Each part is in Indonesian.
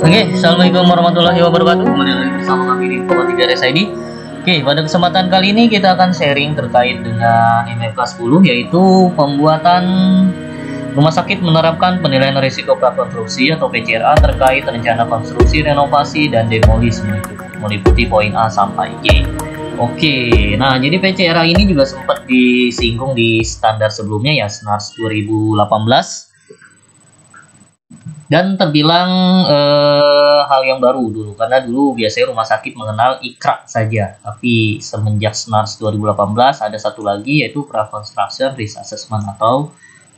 Oke, assalamualaikum warahmatullahi wabarakatuh. Kembali lagi bersama kami di Info3 RSID. Oke, pada kesempatan kali ini kita akan sharing terkait dengan IMK 10, yaitu pembuatan rumah sakit menerapkan penilaian risiko prakonstruksi atau PCRA terkait rencana konstruksi, renovasi, dan demolisi meliputi poin A sampai G. Oke, nah jadi PCRA ini juga sempat disinggung di standar sebelumnya ya, SNARS 2018. Dan terbilang hal yang baru dulu, karena dulu biasanya rumah sakit mengenal IKRA saja, tapi semenjak SNARS 2018 ada satu lagi, yaitu Pre-Construction Risk Assessment atau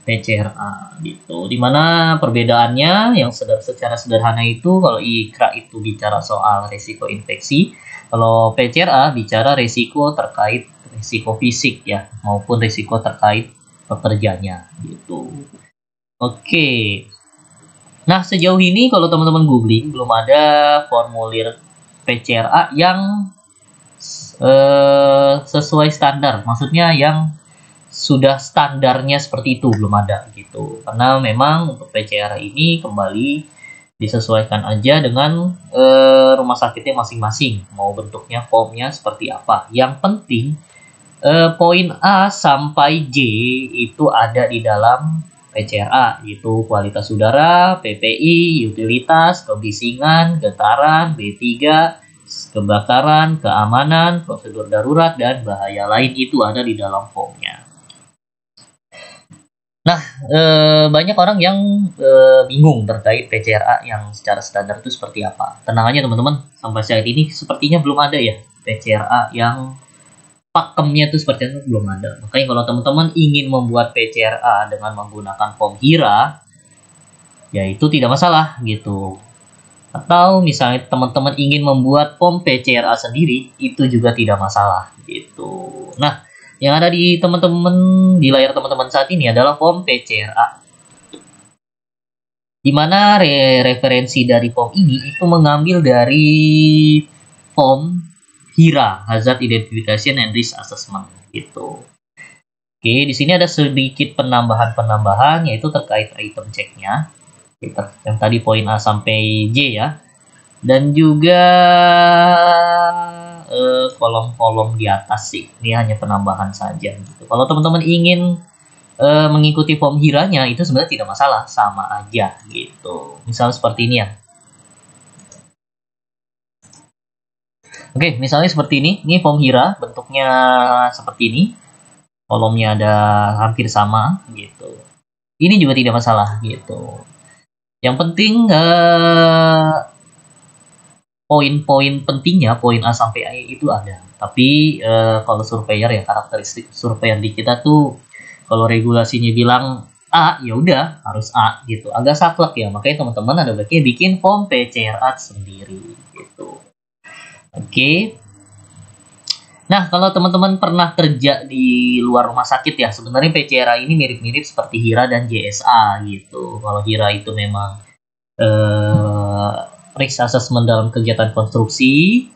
PCRA gitu. Dimana perbedaannya yang secara sederhana itu, kalau IKRA itu bicara soal risiko infeksi, kalau PCRA bicara risiko terkait risiko fisik ya, maupun risiko terkait pekerjanya gitu. Oke. Nah, sejauh ini kalau teman-teman googling belum ada formulir PCRA yang sesuai standar. Maksudnya yang sudah standarnya seperti itu belum ada gitu. Karena memang untuk PCRA ini kembali disesuaikan aja dengan rumah sakitnya masing-masing. Mau bentuknya, formnya seperti apa. Yang penting poin A sampai J itu ada di dalam PCRA, yaitu kualitas udara, PPI, utilitas, kebisingan, getaran, B3, kebakaran, keamanan, prosedur darurat, dan bahaya lain itu ada di dalam formnya. Nah, banyak orang yang bingung terkait PCRA yang secara standar itu seperti apa. Tenang aja teman-teman, sampai saat ini sepertinya belum ada ya PCRA yang pakemnya itu seperti itu, belum ada. Makanya kalau teman-teman ingin membuat PCRA dengan menggunakan form HIRA, ya itu tidak masalah gitu. Atau misalnya teman-teman ingin membuat form PCRA sendiri, itu juga tidak masalah gitu. Nah, yang ada di teman-teman di layar teman-teman saat ini adalah form PCRA. Dimana referensi dari form ini itu mengambil dari form HIRA, Hazard Identification and Risk Assessment gitu. Oke, di sini ada sedikit penambahan yaitu terkait item checknya, yang tadi poin A sampai J ya, dan juga kolom-kolom di atas sih. Ini hanya penambahan saja gitu. Kalau teman-teman ingin mengikuti form HIRA-nya itu sebenarnya tidak masalah, sama aja gitu. Misal seperti ini ya. Oke, misalnya seperti ini form HIRA, bentuknya seperti ini, kolomnya ada hampir sama gitu. Ini juga tidak masalah gitu. Yang penting poin-poin pentingnya, poin A sampai A itu ada. Tapi kalau surveyor ya, karakteristik surveyor di kita tuh kalau regulasinya bilang A, ya udah harus A gitu. Agak saklek ya, makanya teman-teman ada baiknya bikin form PCRA sendiri gitu. Oke. Nah, kalau teman-teman pernah kerja di luar rumah sakit ya, sebenarnya PCRA ini mirip-mirip seperti HIRA dan JSA gitu. Kalau HIRA itu memang risk assessment dalam kegiatan konstruksi,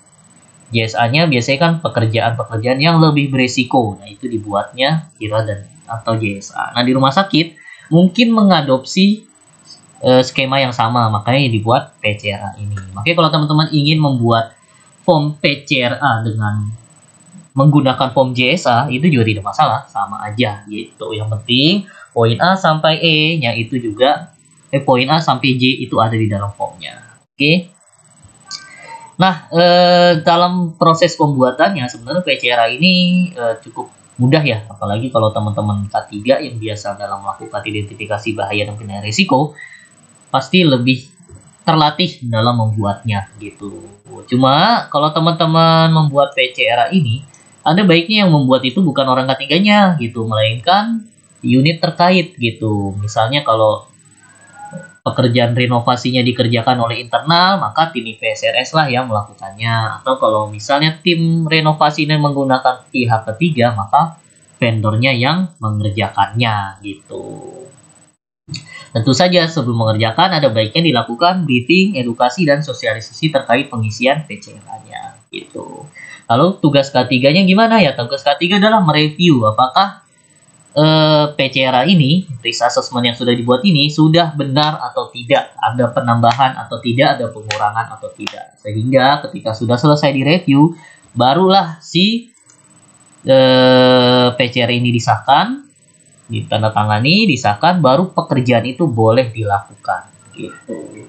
JSA-nya biasanya kan pekerjaan-pekerjaan yang lebih beresiko. Nah, itu dibuatnya HIRA dan atau JSA. Nah, di rumah sakit mungkin mengadopsi skema yang sama, makanya dibuat PCRA ini. Makanya kalau teman-teman ingin membuat form PCRA dengan menggunakan form JSA itu juga tidak masalah, sama aja gitu. Yang penting poin A sampai E nya itu juga poin A sampai J itu ada di dalam formnya. Oke. Nah, dalam proses pembuatannya sebenarnya PCRA ini cukup mudah ya, apalagi kalau teman-teman K3 yang biasa dalam melakukan identifikasi bahaya dan penilaian risiko pasti lebih terlatih dalam membuatnya gitu. Cuma kalau teman-teman membuat PCRA ini, ada baiknya yang membuat itu bukan orang ketiganya gitu, melainkan unit terkait gitu. Misalnya kalau pekerjaan renovasinya dikerjakan oleh internal, maka tim IPSRS lah yang melakukannya. Atau kalau misalnya tim renovasi ini menggunakan pihak ketiga, maka vendornya yang mengerjakannya gitu. Tentu saja sebelum mengerjakan ada baiknya dilakukan briefing, edukasi, dan sosialisasi terkait pengisian PCRA-nya gitu. Lalu tugas K3-nya gimana ya? Tugas K3 adalah mereview apakah PCRA ini, risk assessment yang sudah dibuat ini sudah benar atau tidak, ada penambahan atau tidak, ada pengurangan atau tidak. Sehingga ketika sudah selesai direview, barulah si PCRA ini disahkan, ditandatangani, disahkan, baru pekerjaan itu boleh dilakukan. Gitu.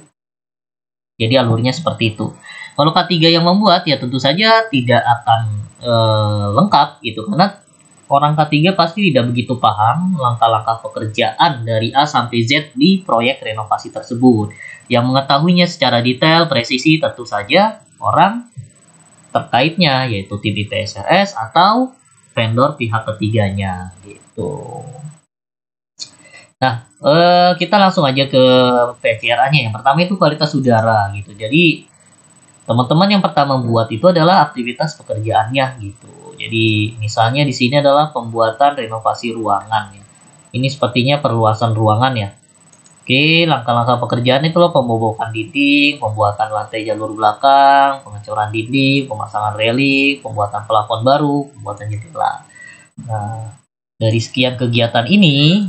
Jadi alurnya seperti itu. Kalau K3 yang membuat, ya tentu saja tidak akan lengkap gitu, karena orang K3 pasti tidak begitu paham langkah-langkah pekerjaan dari A sampai Z di proyek renovasi tersebut. Yang mengetahuinya secara detail, presisi tentu saja orang terkaitnya, yaitu tim IPSRS atau vendor pihak ketiganya gitu. Nah, kita langsung aja ke PCRA-nya. Yang pertama itu kualitas udara gitu. Jadi teman-teman yang pertama buat itu adalah aktivitas pekerjaannya gitu. Jadi misalnya di sini adalah pembuatan renovasi ruangan ya. Ini sepertinya perluasan ruangan ya. Oke, langkah-langkah pekerjaan itu loh, pembobokan dinding, pembuatan lantai jalur belakang, pengecoran dinding, pemasangan railing, pembuatan plafon baru, pembuatan jendela. Nah, dari sekian kegiatan ini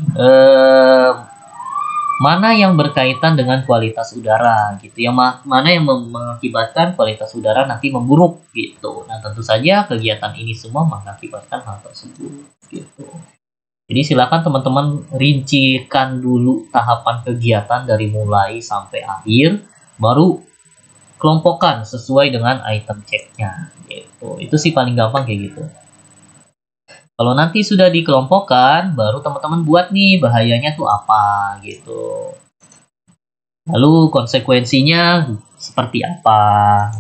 mana yang berkaitan dengan kualitas udara gitu ya, mana yang mengakibatkan kualitas udara nanti memburuk gitu. Nah, tentu saja kegiatan ini semua mengakibatkan hal tersebut gitu. Jadi silakan teman-teman rincikan dulu tahapan kegiatan dari mulai sampai akhir, baru kelompokkan sesuai dengan item ceknya gitu. Itu sih paling gampang kayak gitu. Kalau nanti sudah dikelompokkan, baru teman-teman buat nih bahayanya tuh apa gitu. Lalu konsekuensinya seperti apa.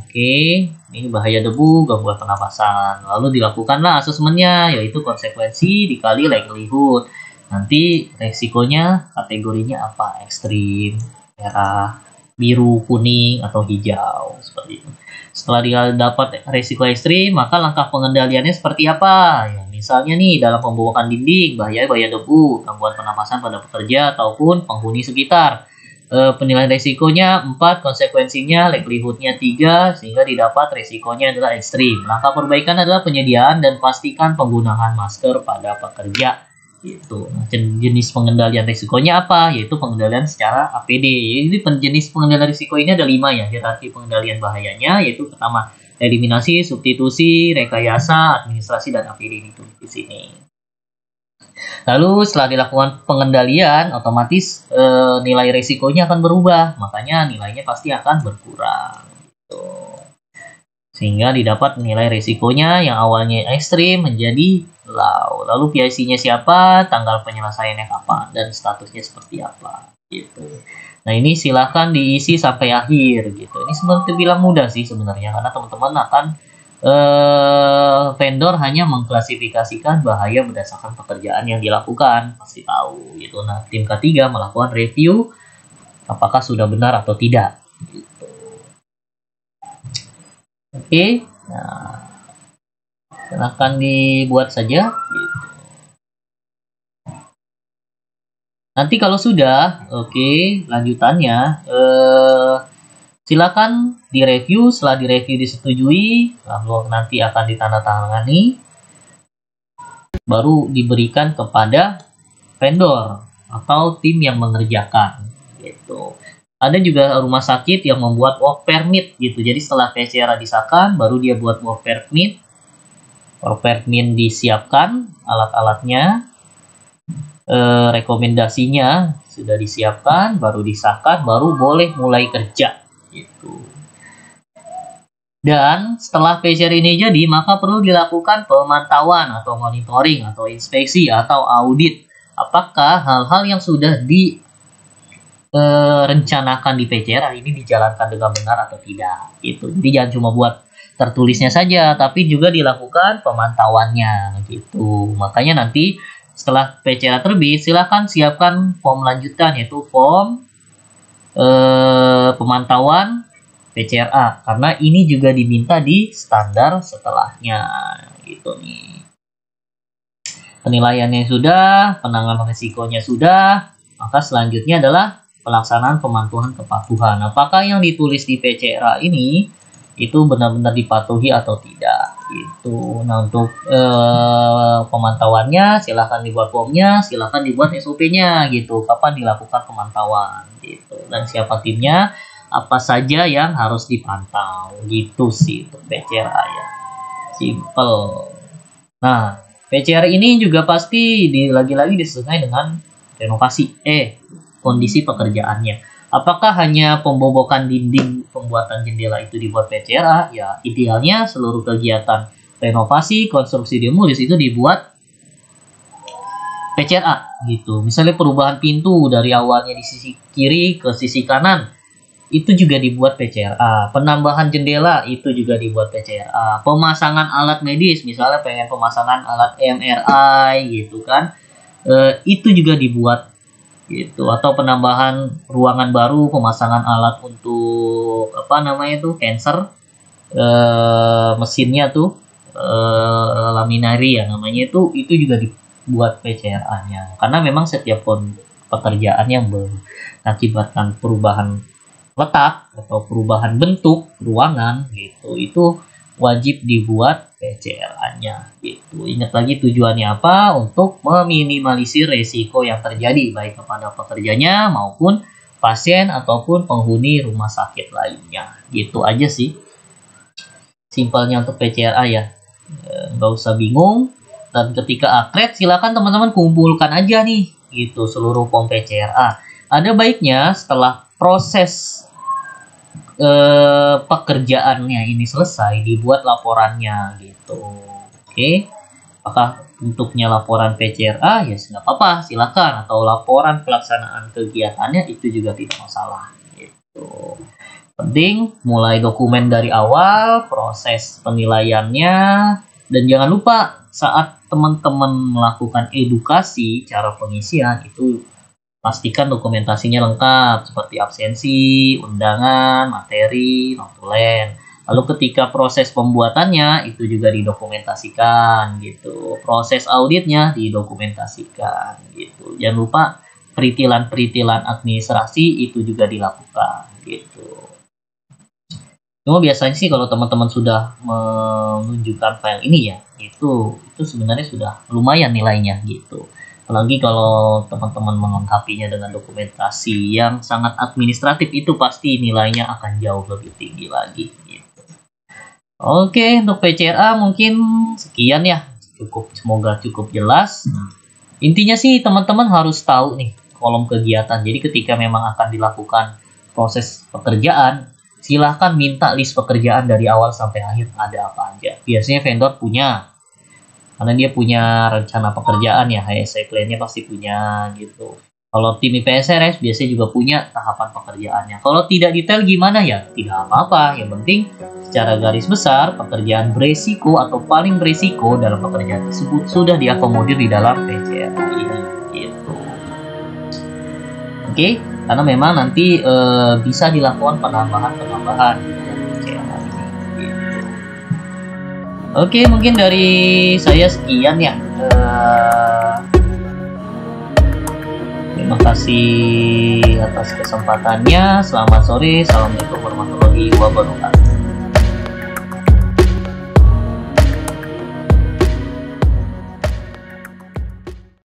Oke, ini bahaya debu, gangguan pernapasan. Lalu dilakukanlah asesmennya, yaitu konsekuensi dikali likelihood. Nanti resikonya kategorinya apa? Ekstrim, merah, biru, kuning, atau hijau. Seperti itu. Setelah dia dapat resiko ekstrim, maka langkah pengendaliannya seperti apa? Ya, misalnya nih, dalam pembobokan dinding, bahaya debu, gangguan pernapasan pada pekerja ataupun penghuni sekitar. Penilaian resikonya 4, konsekuensinya likelihoodnya 3, sehingga didapat resikonya adalah ekstrim. Langkah perbaikan adalah penyediaan dan pastikan penggunaan masker pada pekerja. Gitu. Nah, jenis pengendalian risikonya apa? Yaitu pengendalian secara APD. Jadi jenis pengendalian risiko ini ada 5 ya, hierarki pengendalian bahayanya, yaitu pertama eliminasi, substitusi, rekayasa, administrasi, dan APD itu di sini. Lalu setelah dilakukan pengendalian, otomatis nilai risikonya akan berubah, makanya nilainya pasti akan berkurang. Gitu. Sehingga didapat nilai risikonya yang awalnya ekstrim menjadi low. Lalu PIC-nya siapa, tanggal penyelesaiannya kapan, dan statusnya seperti apa gitu. Nah, ini silahkan diisi sampai akhir gitu. Ini sebenarnya terbilang mudah sih sebenarnya, karena teman-teman akan vendor hanya mengklasifikasikan bahaya berdasarkan pekerjaan yang dilakukan, pasti tahu gitu. Nah, tim K3 melakukan review apakah sudah benar atau tidak gitu. Oke, nah silahkan dibuat saja gitu. Nanti kalau sudah oke, lanjutannya silakan direview. Setelah direview disetujui, lalu nanti akan ditandatangani, baru diberikan kepada vendor atau tim yang mengerjakan gitu. Ada juga rumah sakit yang membuat work permit gitu. Jadi setelah PCRA disahkan, baru dia buat work permit. Work permit disiapkan, alat-alatnya, rekomendasinya sudah disiapkan, baru disahkan, baru boleh mulai kerja gitu. Dan setelah PCR ini jadi, maka perlu dilakukan pemantauan atau monitoring atau inspeksi atau audit. Apakah hal-hal yang sudah direncanakan di PCR ini dijalankan dengan benar atau tidak gitu. Jadi jangan cuma buat tertulisnya saja, tapi juga dilakukan pemantauannya gitu. Makanya nanti setelah PCR terbit, silakan siapkan form lanjutan, yaitu form pemantauan PCRA, karena ini juga diminta di standar setelahnya gitu nih. Penilaiannya sudah, penanganan risikonya sudah, maka selanjutnya adalah pelaksanaan pemantauan kepatuhan. Apakah yang ditulis di PCRA ini itu benar-benar dipatuhi atau tidak gitu. Nah, untuk pemantauannya silahkan dibuat formnya, silahkan dibuat SOP-nya gitu, kapan dilakukan pemantauan gitu, dan siapa timnya, apa saja yang harus dipantau gitu sih untuk PCRA ya. Simple. Nah, PCR ini juga pasti lagi-lagi disesuaikan dengan renovasi, kondisi pekerjaannya. Apakah hanya pembobokan dinding, pembuatan jendela itu dibuat PCRA? Ya, idealnya seluruh kegiatan renovasi, konstruksi, demolish itu dibuat PCRA gitu. Misalnya perubahan pintu dari awalnya di sisi kiri ke sisi kanan, itu juga dibuat PCRA. Penambahan jendela itu juga dibuat PCRA. Pemasangan alat medis, misalnya pengen pemasangan alat MRI gitu kan, itu juga dibuat gitu. Atau penambahan ruangan baru, pemasangan alat untuk apa namanya tuh, cancer, mesinnya tuh laminari ya namanya, itu juga dibuat PCRA-nya. Karena memang setiap pekerjaan yang mengakibatkan perubahan letak atau perubahan bentuk ruangan gitu, itu wajib dibuat PCRA-nya gitu. Ingat lagi tujuannya apa? Untuk meminimalisir resiko yang terjadi baik kepada pekerjanya maupun pasien ataupun penghuni rumah sakit lainnya. Gitu aja sih simpelnya untuk PCRA ya. Nggak usah bingung, dan ketika akred silakan teman-teman kumpulkan aja nih gitu seluruh form PCRA. Ada baiknya setelah proses pekerjaannya ini selesai dibuat laporannya gitu. Oke, apakah bentuknya laporan PCRA? Ya nggak apa-apa, silakan, atau laporan pelaksanaan kegiatannya itu juga tidak masalah gitu. Penting mulai dokumen dari awal, proses penilaiannya, dan jangan lupa saat teman-teman melakukan edukasi cara pengisian itu pastikan dokumentasinya lengkap seperti absensi, undangan, materi, notulen. Lalu ketika proses pembuatannya itu juga didokumentasikan gitu. Proses auditnya didokumentasikan gitu. Jangan lupa peritilan-peritilan administrasi itu juga dilakukan gitu. Cuma biasanya sih kalau teman-teman sudah menunjukkan file ini ya, itu sebenarnya sudah lumayan nilainya gitu. Apalagi kalau teman-teman melengkapinya dengan dokumentasi yang sangat administratif, itu pasti nilainya akan jauh lebih tinggi lagi gitu. Oke, untuk PCRA mungkin sekian ya. Semoga cukup jelas. Intinya sih teman-teman harus tahu nih kolom kegiatan. Jadi ketika memang akan dilakukan proses pekerjaan, silahkan minta list pekerjaan dari awal sampai akhir ada apa aja. Biasanya vendor punya, karena dia punya rencana pekerjaan ya, HSE plan-nya pasti punya gitu. Kalau tim IPSRS biasanya juga punya tahapan pekerjaannya. Kalau tidak detail gimana ya? Tidak apa-apa. Yang penting secara garis besar pekerjaan beresiko atau paling beresiko dalam pekerjaan tersebut sudah diakomodir di dalam PCRA ini gitu. Oke, karena memang nanti bisa dilakukan penambahan di dalam PCRA ini. Oke, mungkin dari saya sekian ya. Terima kasih atas kesempatannya. Selamat sore. Assalamualaikum warahmatullahi wabarakatuh.